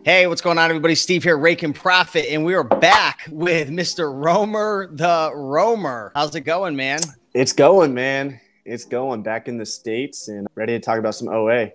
Hey, what's going on, everybody? Steve here, Raiken Profit, and we are back with Mr. Romer the Romer. How's it going, man? It's going, man. It's going. Back in the States and ready to talk about some OA.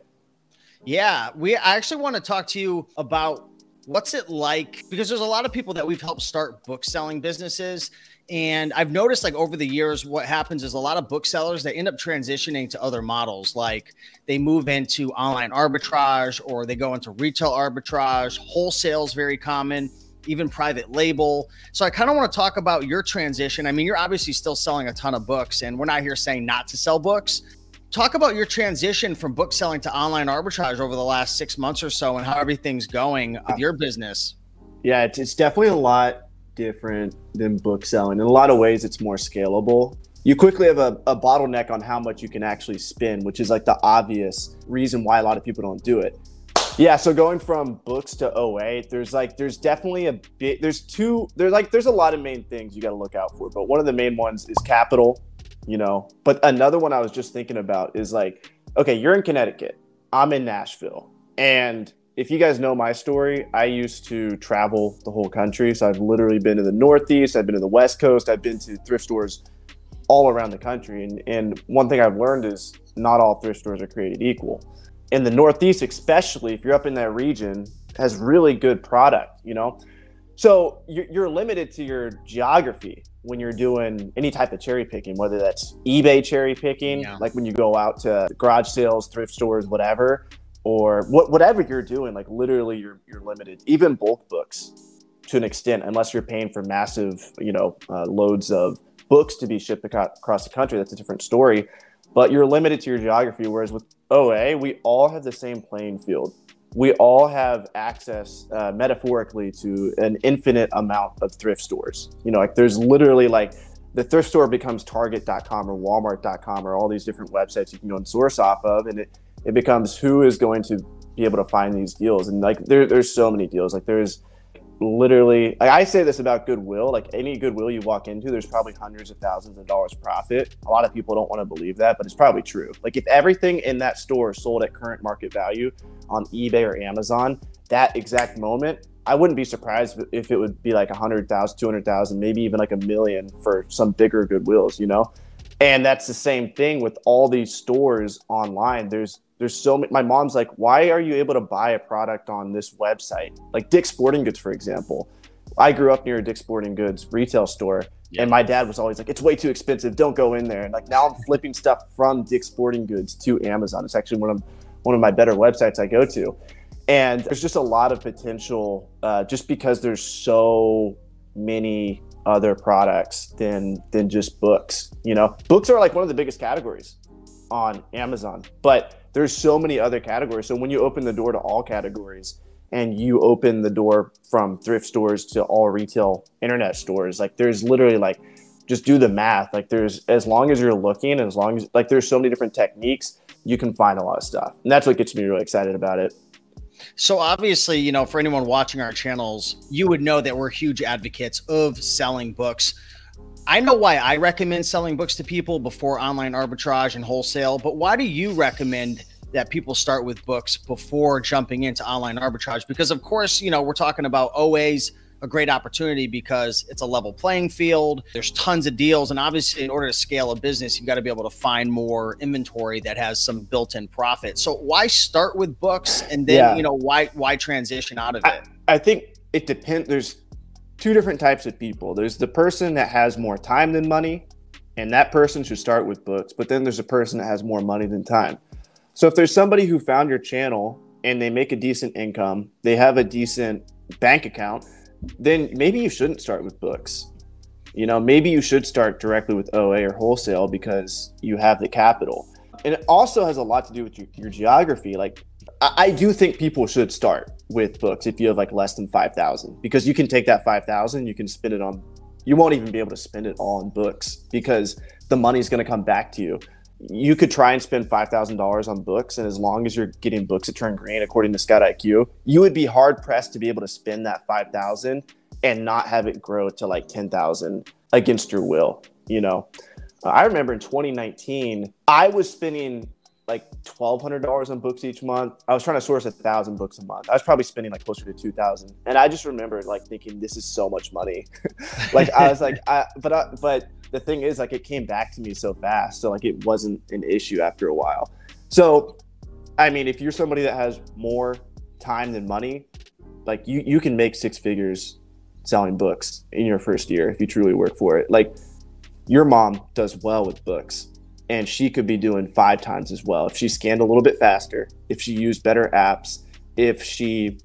Yeah, I actually want to talk to you about what's it like, because there's a lot of people that we've helped start book selling businesses. And I've noticed, like, over the years, what happens is a lot of booksellers, they end up transitioning to other models. Like, they move into online arbitrage, or they go into retail arbitrage. Wholesale is very common, even private label. So I kind of want to talk about your transition. I mean, you're obviously still selling a ton of books, and we're not here saying not to sell books. Talk about your transition from book selling to online arbitrage over the last 6 months or so, and how everything's going with your business. Yeah, it's definitely a lot different than book selling. In a lot of ways, it's more scalable. You quickly have a bottleneck on how much you can actually spend, which is like the obvious reason why a lot of people don't do it. Yeah, so going from books to OA, there's definitely a bit, there's a lot of main things you got to look out for, but one of the main ones is capital, But another one I was just thinking about is like, okay, you're in Connecticut, I'm in Nashville, and if you guys know my story, I used to travel the whole country. So I've literally been to the Northeast, I've been to the West Coast, I've been to thrift stores all around the country. And one thing I've learned is not all thrift stores are created equal. In the Northeast, especially if you're up in that region, has really good product, So you're limited to your geography when you're doing any type of cherry picking, whether that's eBay cherry picking, like when you go out to garage sales, thrift stores, whatever, or whatever you're doing, like literally you're limited. Even bulk books to an extent, unless you're paying for massive, loads of books to be shipped across the country, that's a different story. But you're limited to your geography. Whereas with OA, we all have the same playing field. We all have access, metaphorically, to an infinite amount of thrift stores. Like there's literally like the thrift store becomes Target.com or Walmart.com or all these different websites you can go and source off of. And it becomes who is going to be able to find these deals. And like there's so many deals. Like there's literally, like I say this about Goodwill, like any Goodwill you walk into, there's probably hundreds of thousands of dollars profit. A lot of people don't want to believe that, but it's probably true. Like if everything in that store sold at current market value on eBay or Amazon, that exact moment, I wouldn't be surprised if it would be like 100,000, 200,000, maybe even like 1 million for some bigger Goodwills, And that's the same thing with all these stores online. There's so many. My mom's like, why are you able to buy a product on this website? Like Dick's Sporting Goods, for example. I grew up near a Dick's Sporting Goods retail store, and my dad was always like, it's way too expensive, don't go in there. And like now I'm flipping stuff from Dick's Sporting Goods to Amazon. It's actually one of my better websites I go to. And there's just a lot of potential, just because there's so many other products than just books. Books are like one of the biggest categories on Amazon, but there's so many other categories. So when you open the door to all categories and you open the door from thrift stores to all retail internet stores, like there's literally like, just do the math. Like there's, as long as you're looking and as long as like, there's so many different techniques, you can find a lot of stuff. And that's what gets me really excited about it. So obviously, for anyone watching our channels, you would know that we're huge advocates of selling books. I know why I recommend selling books to people before online arbitrage and wholesale, but why do you recommend that people start with books before jumping into online arbitrage? Because of course, we're talking about OA's a great opportunity because it's a level playing field. There's tons of deals. And obviously, in order to scale a business, you've got to be able to find more inventory that has some built-in profit. So why start with books and then, why transition out of it? I think it depends. There's two different types of people. There's the person that has more time than money, and that person should start with books. But then there's a person that has more money than time. So if there's somebody who found your channel and they make a decent income, they have a decent bank account, then maybe you shouldn't start with books. Maybe you should start directly with OA or wholesale because you have the capital. And it also has a lot to do with your geography. Like I do think people should start with books if you have like less than 5,000, because you can take that 5,000, you can spend it on, you won't even be able to spend it all on books because the money's going to come back to you. You could try and spend $5,000 on books, and as long as you're getting books that turn green, according to Scott IQ, you would be hard pressed to be able to spend that 5,000 and not have it grow to like 10,000 against your will. I remember in 2019, I was spending like $1,200 on books each month. I was trying to source 1,000 books a month. I was probably spending like closer to 2,000. And I just remember like thinking, this is so much money. Like I was like, but the thing is, like, it came back to me so fast. So like it wasn't an issue after a while. So, I mean, if you're somebody that has more time than money, like you can make 6 figures selling books in your first year if you truly work for it. Like your mom does well with books, and she could be doing 5 times as well if she scanned a little bit faster, if she used better apps, if she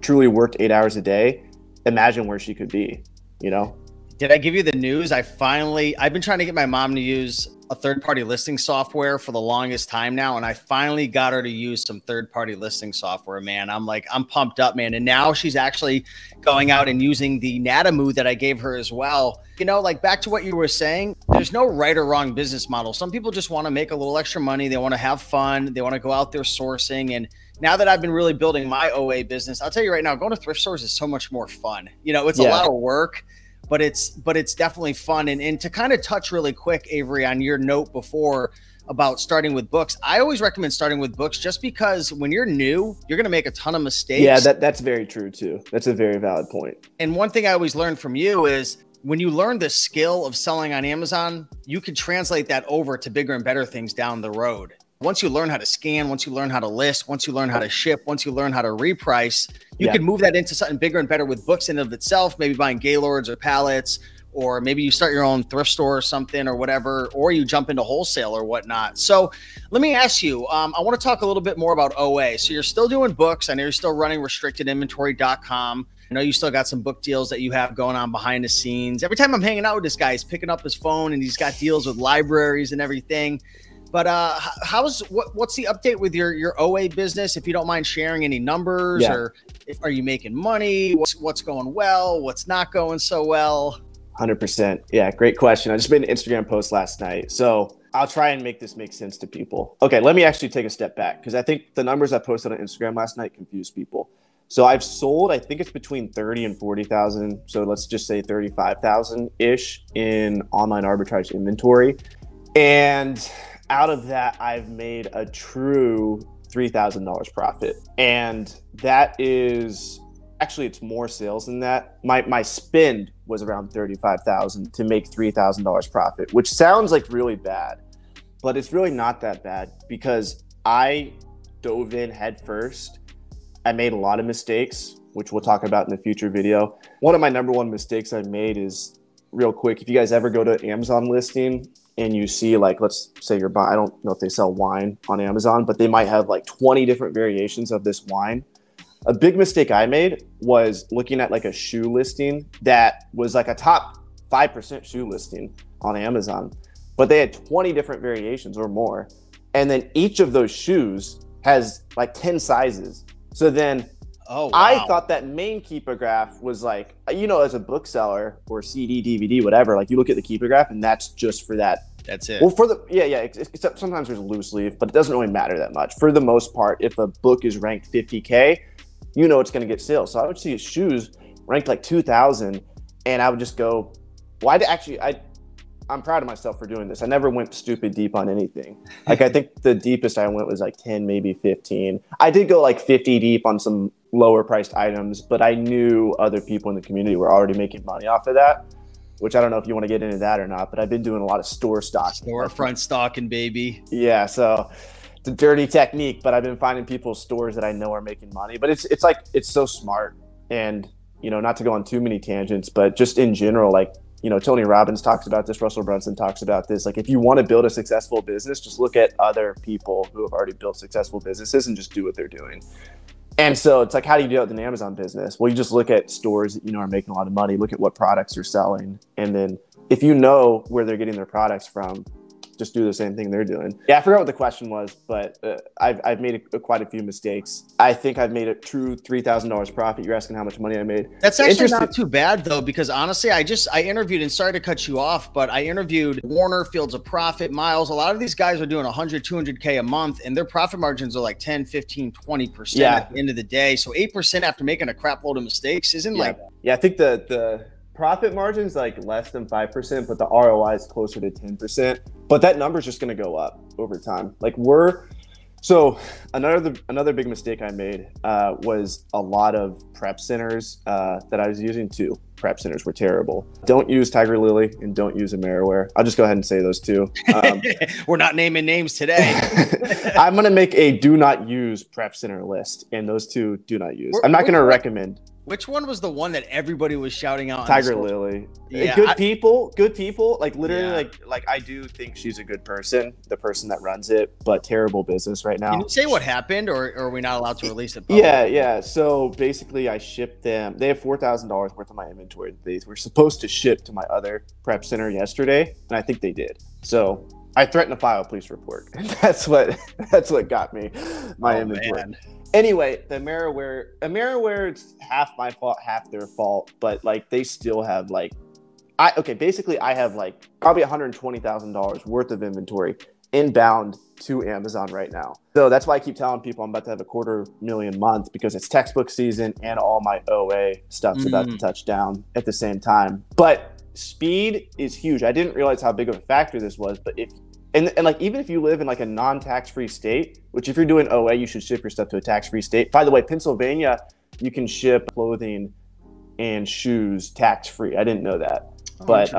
truly worked 8 hours a day. Imagine where she could be, you know? Did I give you the news? I've been trying to get my mom to use a third-party listing software for the longest time now, and I finally got her to use some third-party listing software, man. I'm pumped up, man. And now she's actually going out and using the Natamoo that I gave her as well. You know, like back to what you were saying, there's no right or wrong business model. Some people just want to make a little extra money. They want to have fun. They want to go out there sourcing. And now that I've been really building my OA business, I'll tell you right now, going to thrift stores is so much more fun. You know, it's a lot of work, but it's definitely fun. And to kind of touch really quick, Avery, on your note before about starting with books, I always recommend starting with books just because when you're new, you're going to make a ton of mistakes. Yeah, that's very true too. That's a very valid point. And one thing I always learned from you is when you learn the skill of selling on Amazon, you can translate that over to bigger and better things down the road. Once you learn how to scan, once you learn how to list, once you learn how to ship, once you learn how to reprice, you can move that into something bigger and better with books in and of itself, maybe buying Gaylords or pallets, or maybe you start your own thrift store or something or whatever, or you jump into wholesale or whatnot. So let me ask you, I want to talk a little bit more about OA. So you're still doing books. I know you're still running restrictedinventory.com. I know you still got some book deals that you have going on behind the scenes. Every time I'm hanging out with this guy, he's picking up his phone and he's got deals with libraries and everything. But what's the update with your OA business? If you don't mind sharing any numbers, or are you making money? What's going well? What's not going so well? 100%. Yeah, great question. I just made an Instagram post last night, so I'll try and make this make sense to people. Okay, let me actually take a step back because I think the numbers I posted on Instagram last night confused people. So I've sold, I think it's between 30 and 40,000. So let's just say 35,000-ish in online arbitrage inventory. And out of that, I've made a true $3,000 profit. And that is actually, it's more sales than that. My spend was around 35,000 to make $3,000 profit, which sounds like really bad, but it's really not that bad because I dove in head first. I made a lot of mistakes, which we'll talk about in a future video. One of my number one mistakes I've made is, real quick, if you guys ever go to Amazon listing and you see, like, let's say you're buying, I don't know if they sell wine on Amazon, but they might have like 20 different variations of this wine. A big mistake I made was looking at like a shoe listing that was like a top 5% shoe listing on Amazon, but they had 20 different variations or more. And then each of those shoes has like 10 sizes. So then I thought that main keeper graph was like, you know, as a bookseller or CD, DVD, whatever, like you look at the keeper graph and that's just for that. That's it. Well, for the, except sometimes there's a loose leaf, but it doesn't really matter that much. For the most part, if a book is ranked 50K, you know it's going to get sales. So I would see shoes ranked like 2,000 and I would just go, I'm proud of myself for doing this. I never went stupid deep on anything. Like I think the deepest I went was like 10, maybe 15. I did go like 50 deep on some lower priced items, but I knew other people in the community were already making money off of that, which I don't know if you want to get into that or not, but I've been doing a lot of store stocking. Storefront stocking, baby. Yeah, so it's a dirty technique, but I've been finding people's stores that I know are making money. But it's like, it's so smart. And, you know, not to go on too many tangents, but just in general, like, you know, Tony Robbins talks about this, Russell Brunson talks about this. Like, if you want to build a successful business, just look at other people who have already built successful businesses and just do what they're doing. And so it's like, how do you do it in an Amazon business? Well, you just look at stores that you know are making a lot of money, look at what products they're selling. And then if you know where they're getting their products from, just do the same thing they're doing. Yeah, I forgot what the question was, but I've made quite a few mistakes. I think I've made a true $3,000 profit. You're asking how much money I made. That's actually not too bad though, because honestly, I interviewed, and sorry to cut you off, but I interviewed Warner, Fields of Profit, Miles. A lot of these guys are doing 100, 200K a month, and their profit margins are like 10, 15, 20% at the end of the day. So 8% after making a crap load of mistakes isn't like. Yeah, I think the Profit margin's like less than 5%, but the ROI is closer to 10%. But that number's just going to go up over time. Like so another big mistake I made was a lot of prep centers that I was using. Two prep centers were terrible. Don't use Tiger Lily and don't use Ameriware. I'll just go ahead and say those two. We're not naming names today. I'm going to make a do not use prep center list, and those two do not use. I'm not going to recommend. Which one was the one that everybody was shouting out? Tiger Lily. Yeah, good people. Like literally, like I do think she's a good person, the person that runs it, but terrible business right now. Can you say what happened, or are we not allowed to release it publicly? Yeah. So basically, I shipped them. They have $4,000 worth of my inventory. They were supposed to ship to my other prep center yesterday, and I think they did. So I threatened to file a police report. That's what got me my inventory. Man. Anyway, the Ameriware, it's half my fault, half their fault, but like they still have like, basically I have like probably $120,000 worth of inventory inbound to Amazon right now. So that's why I keep telling people I'm about to have a $250,000 month, because it's textbook season and all my OA stuff's about to touch down at the same time. But speed is huge. I didn't realize how big of a factor this was, but And like, even if you live in like a non-tax-free state, which if you're doing OA, you should ship your stuff to a tax-free state. By the way, Pennsylvania, you can ship clothing and shoes tax-free. I didn't know that. But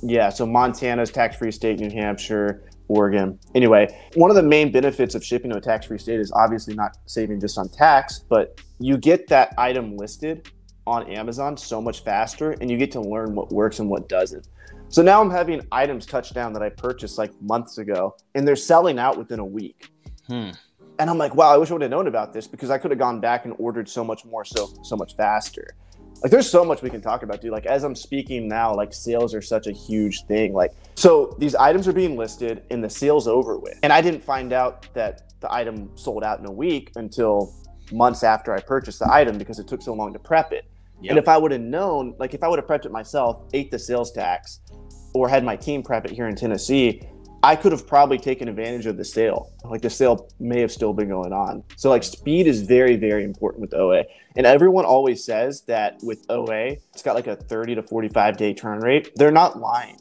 yeah, so Montana's tax-free state, New Hampshire, Oregon. Anyway, one of the main benefits of shipping to a tax-free state is obviously not saving just on tax, but you get that item listed on Amazon so much faster, and you get to learn what works and what doesn't. So now I'm having items touch down that I purchased like months ago, and they're selling out within a week. And I'm like, wow, I wish I would have known about this, because I could have gone back and ordered so much more, so much faster. Like, there's so much we can talk about, dude. Like, as I'm speaking now, like, sales are such a huge thing. Like, so these items are being listed and the sale's over with. And I didn't find out that the item sold out in a week until months after I purchased the item, because it took so long to prep it. Yep. And if I would have known, like if I would have prepped it myself, ate the sales tax, or had my team prep it here in Tennessee, I could have probably taken advantage of the sale. Like, the sale may have still been going on. So like, speed is very, very important with OA. And everyone always says that with OA, it's got like a 30 to 45 day turn rate. They're not lying,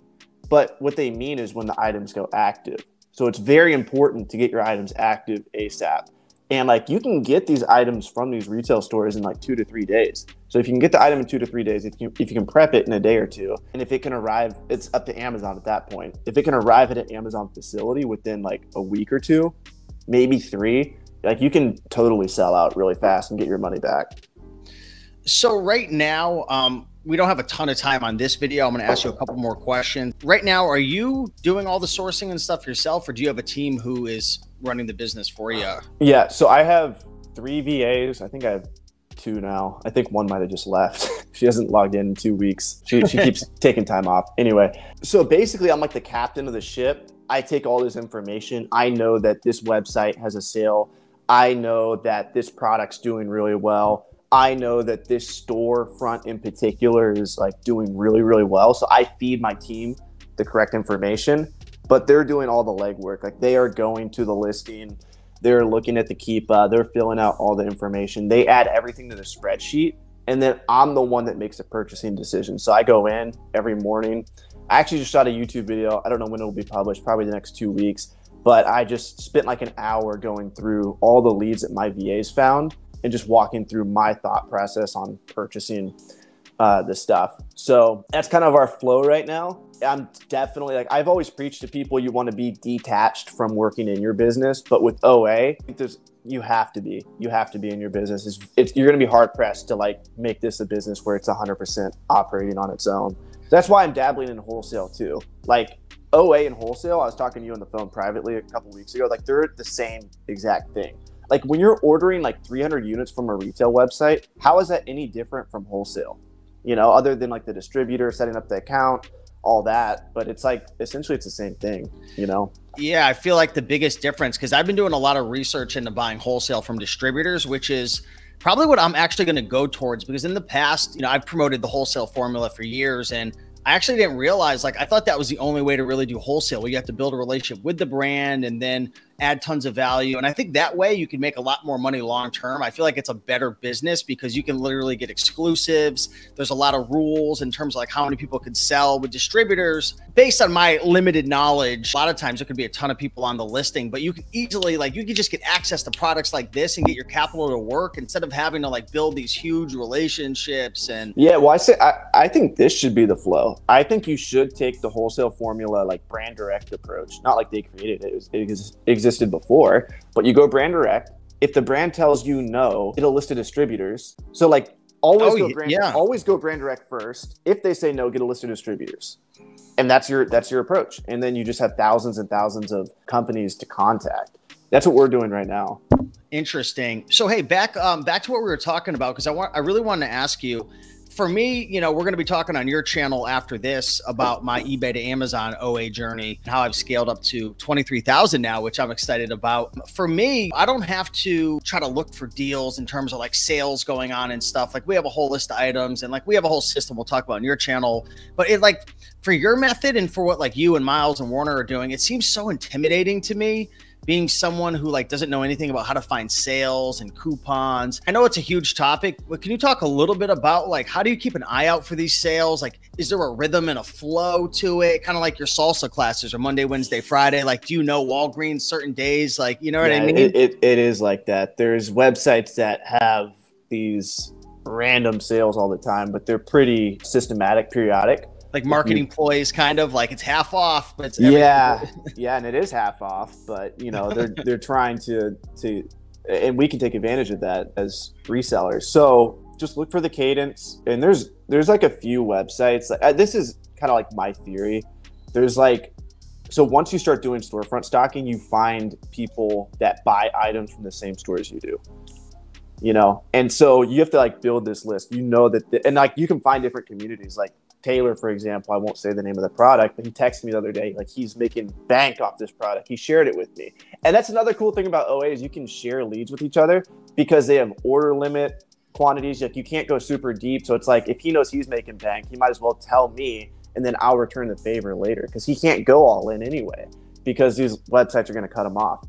but what they mean is when the items go active. So it's very important to get your items active ASAP. And like, you can get these items from these retail stores in like 2 to 3 days. So if you can get the item in 2 to 3 days, if you can prep it in a day or two, and if it can arrive, it's up to Amazon at that point. If it can arrive at an Amazon facility within like a week or two, maybe 3, like you can totally sell out really fast and get your money back. So right now, we don't have a ton of time on this video. I'm going to ask you a couple more questions. Right now, are you doing all the sourcing and stuff yourself, or do you have a team who is running the business for you? Yeah, so I have 3 VAs. I think I have 2 now. I think one might have just left. She hasn't logged in 2 weeks. She keeps taking time off. Anyway, so basically I'm like the captain of the ship. I take all this information. I know that this website has a sale. I know that this product's doing really well. I know that this storefront in particular is like doing really, really well. So I feed my team the correct information, but they're doing all the legwork. Like, they are going to the listing, they're looking at the Keepa, they're filling out all the information. They add everything to the spreadsheet, and then I'm the one that makes the purchasing decision. So I go in every morning. I actually just shot a YouTube video. I don't know when it will be published, probably the next 2 weeks, but I just spent like an hour going through all the leads that my VAs found and just walking through my thought process on purchasing the stuff. So that's kind of our flow right now. I'm definitely, like, I've always preached to people, you want to be detached from working in your business, but with OA, you have to be in your business. You're going to be hard pressed to like make this a business where it's 100% operating on its own. That's why I'm dabbling in wholesale too. Like, OA and wholesale, I was talking to you on the phone privately a couple weeks ago, like they're the same exact thing. Like, when you're ordering like 300 units from a retail website, how is that any different from wholesale? You know, other than like the distributor setting up the account, all that, but it's like, essentially it's the same thing, you know? Yeah, I feel like the biggest difference, because I've been doing a lot of research into buying wholesale from distributors, which is probably what I'm actually going to go towards, because in the past, you know, I've promoted the wholesale formula for years, and I actually didn't realize, like, I thought that was the only way to really do wholesale, where you have to build a relationship with the brand, and then add tons of value. And I think that way you can make a lot more money long term. I feel like it's a better business because you can literally get exclusives. There's a lot of rules in terms of like how many people could sell with distributors. Based on my limited knowledge, a lot of times there could be a ton of people on the listing, but you can easily, like, you can just get access to products like this and get your capital to work instead of having to like build these huge relationships. And yeah, well, I think this should be the flow. I think you should take the wholesale formula, like brand direct approach. Not like they created it, it existed before, but you go brand direct. If the brand tells you no, it'll list to distributors. So like always go brand direct first. If they say no, get a list of distributors. And that's your approach. And then you just have thousands and thousands of companies to contact. That's what we're doing right now. Interesting. So, hey, back to what we were talking about, because I really wanted to ask you, for me, you know, we're going to be talking on your channel after this about my eBay to Amazon OA journey, how I've scaled up to 23,000 now, which I'm excited about. For me, I don't have to try to look for deals in terms of like sales going on and stuff. Like, we have a whole list of items and like we have a whole system we'll talk about on your channel. But it, like, for your method and for what like you and Miles and Warner are doing, it seems so intimidating to me, being someone who like doesn't know anything about how to find sales and coupons. I know it's a huge topic, but can you talk a little bit about like, how do you keep an eye out for these sales? Like, is there a rhythm and a flow to it? Kind of like your salsa classes or Monday, Wednesday, Friday. Like, do you know Walgreens certain days? Like, you know what I mean? It is like that. There's websites that have these random sales all the time, but they're pretty systematic, periodic. Like marketing ploys, kind of like it's half off, but it's yeah, and it is half off. But you know, they're trying to, and we can take advantage of that as resellers. So just look for the cadence, and there's like a few websites. This is kind of like my theory. There's like, so once you start doing storefront stocking, you find people that buy items from the same stores you do. You know, and so you have to like build this list. You know that, and like you can find different communities, like Taylor, for example. I won't say the name of the product, but he texted me the other day, like he's making bank off this product. He shared it with me. And that's another cool thing about OA is you can share leads with each other because they have order limit quantities. Like you can't go super deep. So it's like, if he knows he's making bank, he might as well tell me and then I'll return the favor later because he can't go all in anyway because these websites are going to cut him off.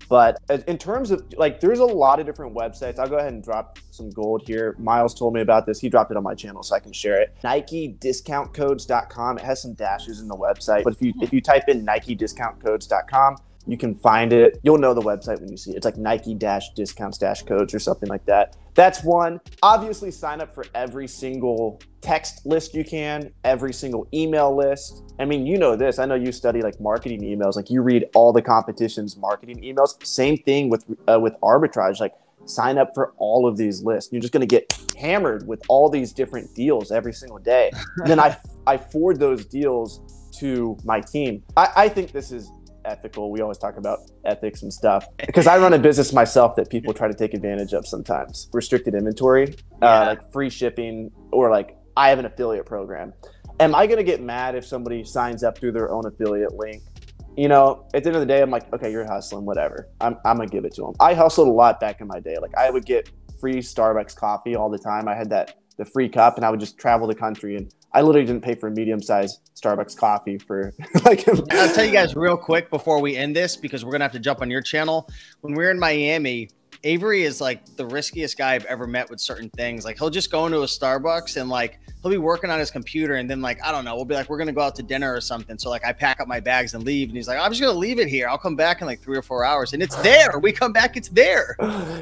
But in terms of like, there's a lot of different websites. I'll go ahead and drop some gold here. Miles told me about this. He dropped it on my channel so I can share it. NikeDiscountCodes.com. It has some dashes in the website. But if you type in NikeDiscountCodes.com, you can find it. You'll know the website when you see it. It's like Nike-discounts-codes or something like that. That's one. Obviously, sign up for every single text list you can, every single email list. I mean, you know this. I know you study like marketing emails. Like you read all the competition's marketing emails. Same thing with arbitrage. Like sign up for all of these lists. You're just going to get hammered with all these different deals every single day. And then I forward those deals to my team. I think this is ethical. We always talk about ethics and stuff because I run a business myself that people try to take advantage of sometimes. Restricted inventory, like free shipping, or like I have an affiliate program. Am I going to get mad if somebody signs up through their own affiliate link? You know, at the end of the day, I'm like, okay, you're hustling, whatever. I'm going to give it to them. I hustled a lot back in my day. Like I would get free Starbucks coffee all the time. I had the free cup and I would just travel the country, and I literally didn't pay for a medium-sized Starbucks coffee for like. I'll tell you guys real quick before we end this, because we're going to have to jump on your channel. When we were in Miami, Avery is like the riskiest guy I've ever met with certain things. Like he'll just go into a Starbucks and like he'll be working on his computer, and then like, I don't know, we'll be like, we're going to go out to dinner or something. So like I pack up my bags and leave, and he's like, I'm just going to leave it here. I'll come back in like 3 or 4 hours, and it's there. We come back, it's there.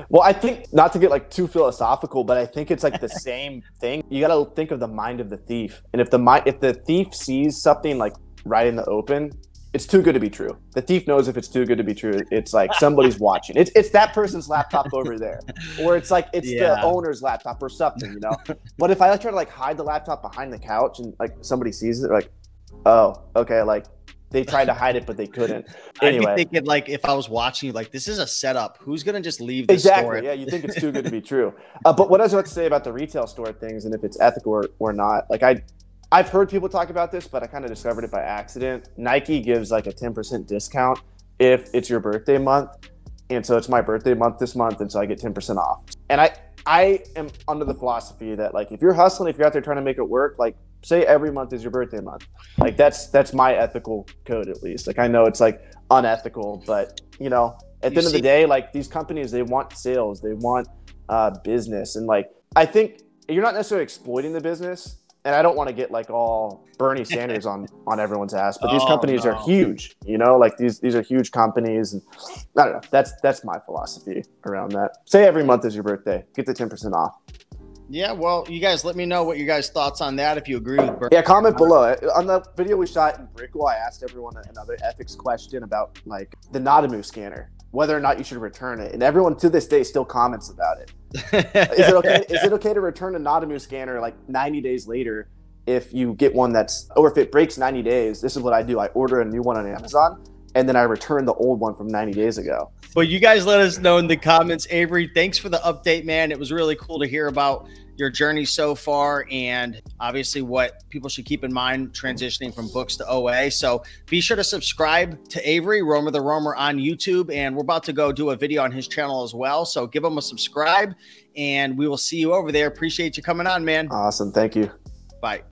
Well, I think, not to get like too philosophical, but I think it's like the same thing. You got to think of the mind of the thief. And if the thief sees something like right in the open, it's too good to be true. The thief knows if it's too good to be true, it's like somebody's watching. It's that person's laptop over there, or it's like it's the owner's laptop or something, you know. But if I try to like hide the laptop behind the couch and like somebody sees it, they're like, oh, okay, like they tried to hide it but they couldn't. Anyway, I'd be thinking like if I was watching, like this is a setup. Who's gonna just leave this store? Yeah, you think it's too good to be true. But what I was about to say about the retail store things and if it's ethical or not, like I've heard people talk about this, but I kind of discovered it by accident. Nike gives like a 10% discount if it's your birthday month. And so it's my birthday month this month, and so I get 10% off. And I am under the philosophy that like if you're hustling, if you're out there trying to make it work, like say every month is your birthday month. Like that's my ethical code, at least. Like I know it's like unethical, but you know, at the end of the day, like these companies, they want sales, they want business. And like, I think you're not necessarily exploiting the business. And I don't want to get like all Bernie Sanders on everyone's ass, but these companies are huge, you know, like these are huge companies. And I don't know. That's my philosophy around that. Say every month is your birthday, get the 10% off. Yeah, well, you guys let me know what your guys' thoughts on that, if you agree with Bernie. Yeah, comment below. On the video we shot in Brickell, I asked everyone another ethics question about like the Nadamu scanner, whether or not you should return it. And everyone to this day still comments about it. Is it okay to return a Nadamu scanner like 90 days later if you get one or if it breaks 90 days? This is what I do. I order a new one on Amazon and then I return the old one from 90 days ago. But you guys let us know in the comments. Avery, thanks for the update, man. It was really cool to hear about your journey so far and obviously what people should keep in mind transitioning from books to OA. So be sure to subscribe to Avery, Roamer the Roamer on YouTube. And we're about to go do a video on his channel as well. So give him a subscribe and we will see you over there. Appreciate you coming on, man. Awesome. Thank you. Bye.